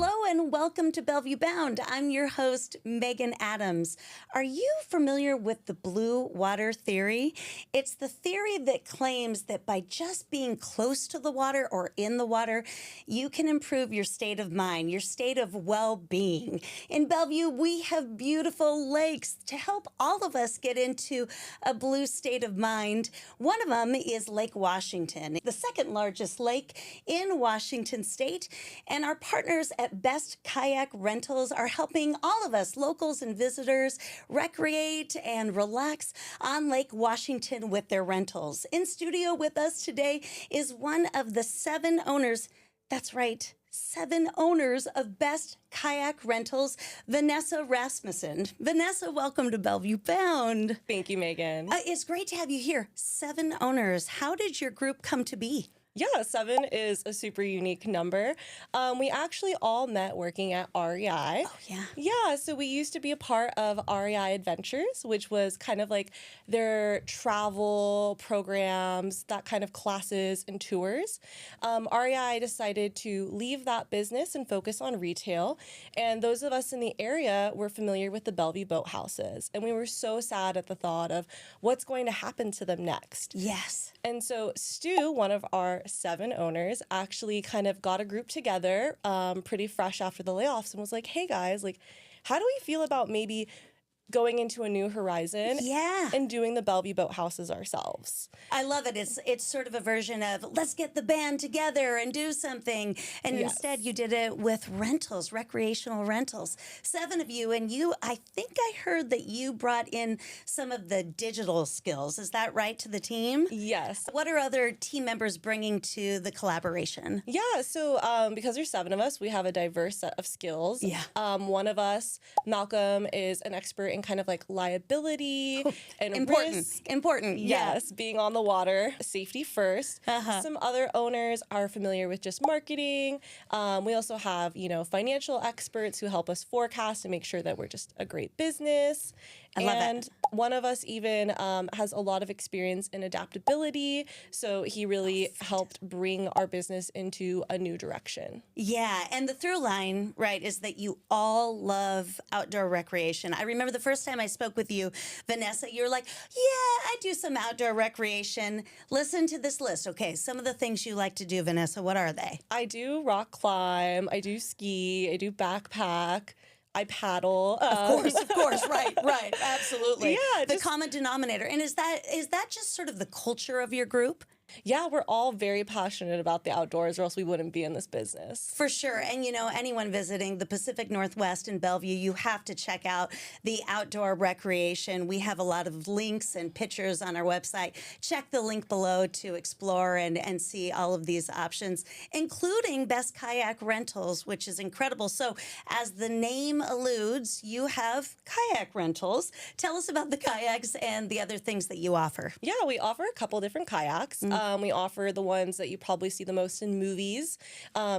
Hello and welcome to Bellevue Bound. I'm your host, Megan Adams. Are you familiar with the blue water theory? It's the theory that claims that by just being close to the water or in the water, you can improve your state of mind, your state of well-being. In Bellevue, we have beautiful lakes to help all of us get into a blue state of mind. One of them is Lake Washington, the second largest lake in Washington State, and our partners at Best Kayak Rentals are helping all of us, locals and visitors, recreate and relax on Lake Washington with their rentals. In studio with us today is one of the 7 owners, that's right, 7 owners of Best Kayak Rentals, Vanessa Rasmusson. Vanessa, welcome to Bellevue Bound. Thank you, Megan. It's great to have you here. 7 owners. How did your group come to be? Yeah, 7 is a super unique number. We actually all met working at REI. Oh, yeah. Yeah, so we used to be a part of REI Adventures, which was kind of like their travel programs, that kind of classes and tours. REI decided to leave that business and focus on retail. And those of us in the area were familiar with the Bellevue Boat Houses. And we were so sad at the thought of what's going to happen to them next. Yes. And so Stu, one of our 7 owners, actually kind of got a group together pretty fresh after the layoffs and was like, hey guys, like, how do we feel about maybe going into a new horizon and doing the Bellevue Boat Houses ourselves? I love it. It's sort of a version of let's get the band together and do something. And instead you did it with rentals, recreational rentals. 7 of you, and I think I heard that you brought in some of the digital skills. Is that right, to the team? Yes. What are other team members bringing to the collaboration? Yeah, so because there's 7 of us, we have a diverse set of skills. Yeah. One of us, Malcolm, is an expert in kind of like liability and risk. Important. Yes, being on the water, safety first. Some other owners are familiar with just marketing. We also have, financial experts who help us forecast and make sure that we're just a great business. I love it. One of us even has a lot of experience in adaptability. So he really helped bring our business into a new direction. Yeah. And the through line, right, is that you all love outdoor recreation. I remember the first time I spoke with you, Vanessa, you were like, yeah, I do some outdoor recreation. Listen to this list. Okay. Some of the things you like to do, Vanessa, what are they? I do rock climb. I do ski. I do backpack. I paddle. Of course. Right. Absolutely. Yeah. The common denominator. And is that just sort of the culture of your group? Yeah, we're all very passionate about the outdoors, or else we wouldn't be in this business. For sure. And, anyone visiting the Pacific Northwest in Bellevue, you have to check out the outdoor recreation. We have a lot of links and pictures on our website. Check the link below to explore and see all of these options, including Best Kayak Rentals, which is incredible. So as the name alludes, you have kayak rentals. Tell us about the kayaks and the other things that you offer. Yeah, we offer a couple different kayaks. We offer the ones that you probably see the most in movies,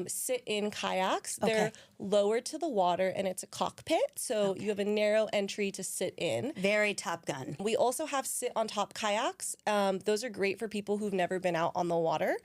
sit-in kayaks. Okay. They're lower to the water, and it's a cockpit, so you have a narrow entry to sit in. Very Top Gun. We also have sit-on-top kayaks. Those are great for people who've never been out on the water.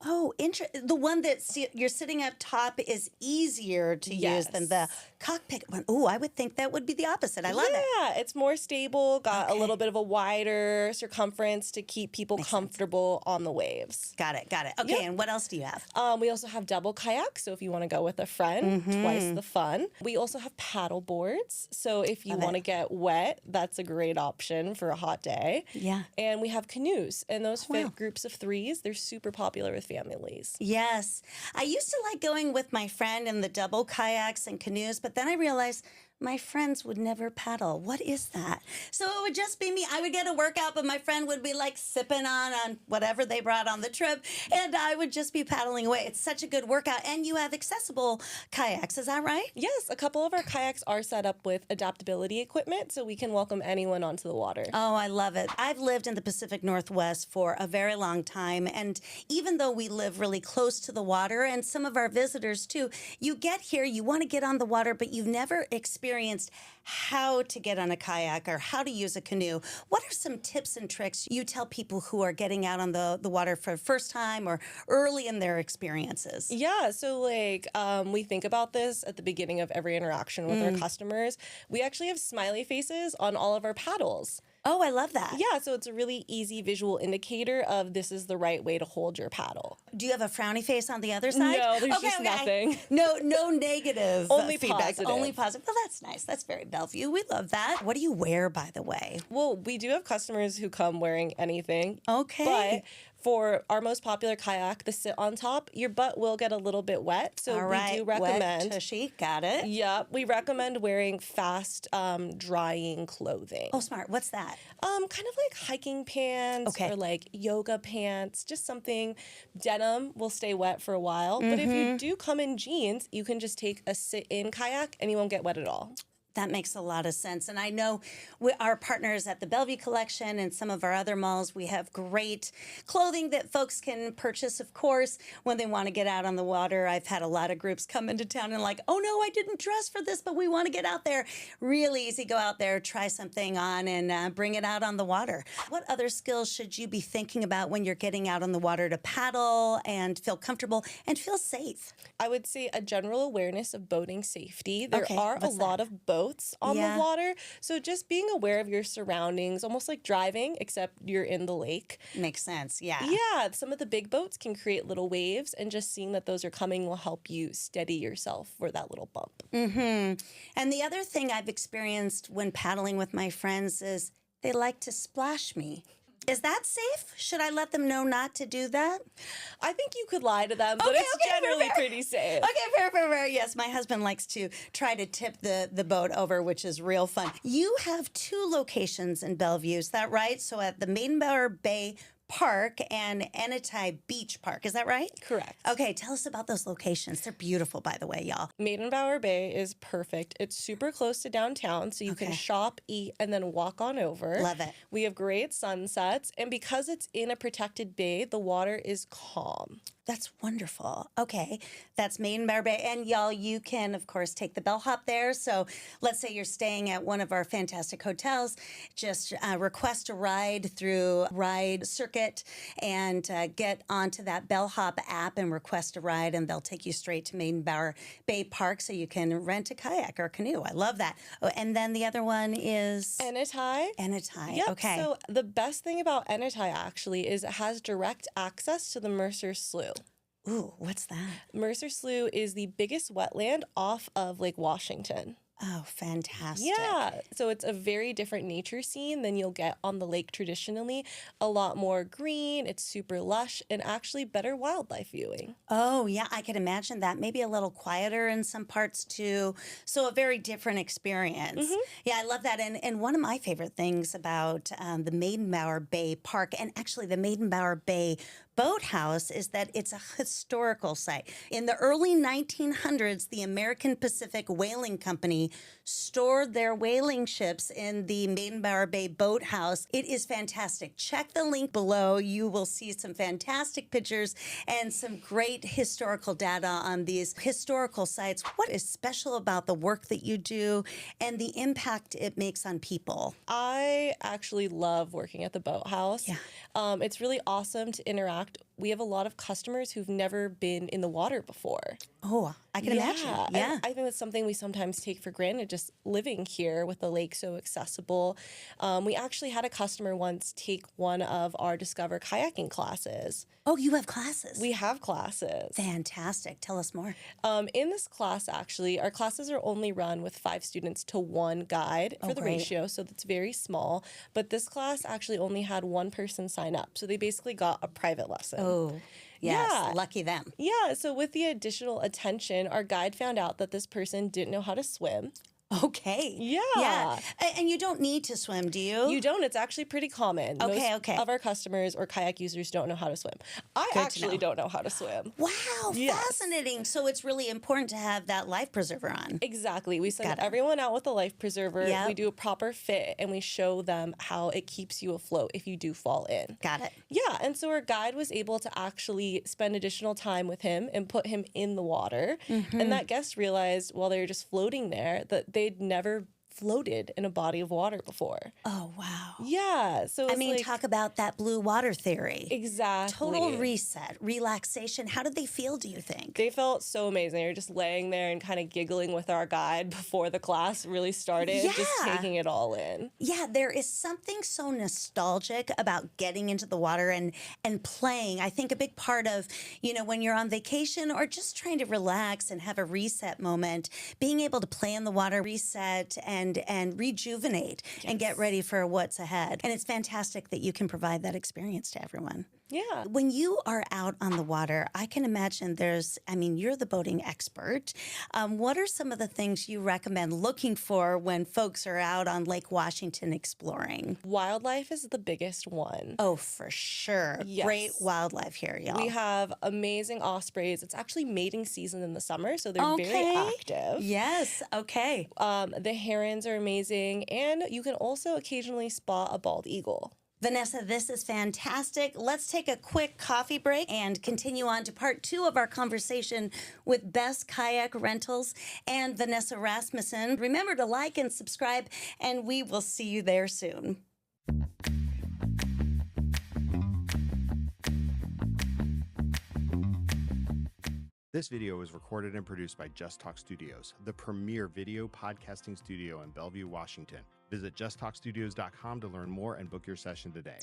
Oh, the one that you're sitting up top is easier to use than the cockpit one. Oh, I would think that would be the opposite. I love it. Yeah, it's more stable, got a little bit of a wider circumference to keep people comfortable on the waves. Got it. Okay, and what else do you have? We also have double kayaks, so if you want to go with a friend, twice the fun. We also have paddle boards, so if you want to get wet, that's a great option for a hot day. Yeah. And we have canoes, and those fit groups of 3s. They're super popular with families. Yes. I used to like going with my friend in the double kayaks and canoes, but then I realized my friends would never paddle. What is that? So it would just be me. I would get a workout, but my friend would be like sipping on whatever they brought on the trip, and I would just be paddling away. It's such a good workout. And you have accessible kayaks, is that right? Yes, a couple of our kayaks are set up with adaptability equipment, so we can welcome anyone onto the water. Oh, I love it. I've lived in the Pacific Northwest for a very long time, and even though we live really close to the water, and some of our visitors too, you get here, you want to get on the water, but you've never experienced experienced how to get on a kayak or how to use a canoe, what are some tips and tricks you tell people who are getting out on the water for the first time or early in their experiences? Yeah, so like we think about this at the beginning of every interaction with our customers. We actually have smiley faces on all of our paddles. Oh, I love that. Yeah, so it's a really easy visual indicator of this is the right way to hold your paddle. Do you have a frowny face on the other side? No, there's just nothing. No negative Only feedback. positive. Only positive. Well, that's nice. That's very Bellevue. We love that. What do you wear, by the way? Well, we do have customers who come wearing anything. Okay. But for our most popular kayak, the sit on top, your butt will get a little bit wet. So All right. we do recommend. Wet, tushy. Got it. Yeah, we recommend wearing fast drying clothing. Oh, smart. What's that? Kind of like hiking pants or like yoga pants, just something. Denim will stay wet for a while. But if you do come in jeans, you can just take a sit-in kayak and you won't get wet at all. That makes a lot of sense. And I know our partners at the Bellevue Collection and some of our other malls, we have great clothing that folks can purchase, of course, when they want to get out on the water. I've had a lot of groups come into town and like, oh no, I didn't dress for this, but we want to get out there. Really easy. Go out there, try something on and bring it out on the water. What other skills should you be thinking about when you're getting out on the water to paddle and feel comfortable and feel safe? I would say a general awareness of boating safety. There are a lot of boats on the water. So just being aware of your surroundings, almost like driving, except you're in the lake. Makes sense. Yeah. Yeah. Some of the big boats can create little waves, and just seeing that those are coming will help you steady yourself for that little bump. And the other thing I've experienced when paddling with my friends is they like to splash me. Is that safe? Should I let them know not to do that? I think you could lie to them, but it's generally pretty safe. Okay, fair. Yes, my husband likes to try to tip the boat over, which is real fun. You have 2 locations in Bellevue, is that right? So at the Meydenbauer Bay Park and Enatai Beach Park. Is that right? Correct. Okay, tell us about those locations. They're beautiful, by the way, y'all. Meydenbauer Bay is perfect. It's super close to downtown, so you can shop, eat, and then walk on over. Love it. We have great sunsets, and because it's in a protected bay, the water is calm. That's wonderful. Okay, that's Meydenbauer Bay. And y'all, you can, of course, take the bellhop there. So let's say you're staying at one of our fantastic hotels. Just request a ride through Ride Circuit and get onto that bellhop app and request a ride, and they'll take you straight to Meydenbauer Bay Park so you can rent a kayak or a canoe. I love that. Oh, and then the other one is? Enatai. Enatai, Yep. okay. So the best thing about Enatai, actually, is it has direct access to the Mercer Slough. Ooh, what's that? Mercer Slough is the biggest wetland off of Lake Washington. Oh, fantastic. Yeah. So it's a very different nature scene than you'll get on the lake traditionally. A lot more green, it's super lush, and actually better wildlife viewing. Oh, yeah, I could imagine that. Maybe a little quieter in some parts too. So a very different experience. Yeah, I love that. And one of my favorite things about the Meydenbauer Bay Park and actually the Meydenbauer Bay Boat House is that it's a historical site. In the early 1900s, the American Pacific Whaling Company stored their whaling ships in the Meydenbauer Bay Boat House. It is fantastic. Check the link below. You will see some fantastic pictures and some great historical data on these historical sites. What is special about the work that you do and the impact it makes on people? I actually love working at the boat house. Yeah. It's really awesome to interact. We have a lot of customers who've never been in the water before. Oh, I can imagine. Yeah. I think that's something we sometimes take for granted, just living here with the lake so accessible. We actually had a customer once take one of our Discover kayaking classes. Oh, you have classes? We have classes. Fantastic. Tell us more. In this class, actually, our classes are only run with 5 students to 1 guide for the great. ratio, so that's very small. But this class actually only had 1 person sign up, so they basically got a private lesson. Oh, yes. Yeah. Lucky them. Yeah, so with the additional attention, our guide found out that this person didn't know how to swim. Okay. Yeah. And you don't need to swim, do you? You don't. It's actually pretty common. Okay, Most of our customers or kayak users don't know how to swim. I actually don't know how to swim. Wow, Yes. fascinating. So it's really important to have that life preserver on. Exactly. We send Got it. everyone out with a life preserver. Yep. We do a proper fit, and we show them how it keeps you afloat if you do fall in. Got it. Yeah, and so our guide was able to actually spend additional time with him and put him in the water. And that guest realized while they were just floating there that they they'd never floated in a body of water before. Oh, wow. Yeah. So I it's mean, like, talk about that blue water theory. exactly. Total reset, relaxation. How did they feel, do you think? They felt so amazing. They were just laying there and kind of giggling with our guide before the class really started, just Yeah. taking it all in. Yeah, there is something so nostalgic about getting into the water and playing. I think a big part of, when you're on vacation or just trying to relax and have a reset moment, being able to play in the water, reset and rejuvenate and get ready for what's ahead. And it's fantastic that you can provide that experience to everyone. Yeah. When you are out on the water, I can imagine you're the boating expert. What are some of the things you recommend looking for when folks are out on Lake Washington exploring? Wildlife is the biggest one. Oh, for sure. Yes. Great wildlife here, y'all. We have amazing ospreys. It's actually mating season in the summer, so they're very active. Yes. Okay. The herons are amazing, and you can also occasionally spot a bald eagle. Vanessa, this is fantastic. Let's take a quick coffee break and continue on to part 2 of our conversation with Best Kayak Rentals and Vanessa Rasmusson. Remember to like and subscribe, and we will see you there soon. This video was recorded and produced by Just Talk Studios, the premier video podcasting studio in Bellevue, Washington. Visit justtalkstudios.com to learn more and book your session today.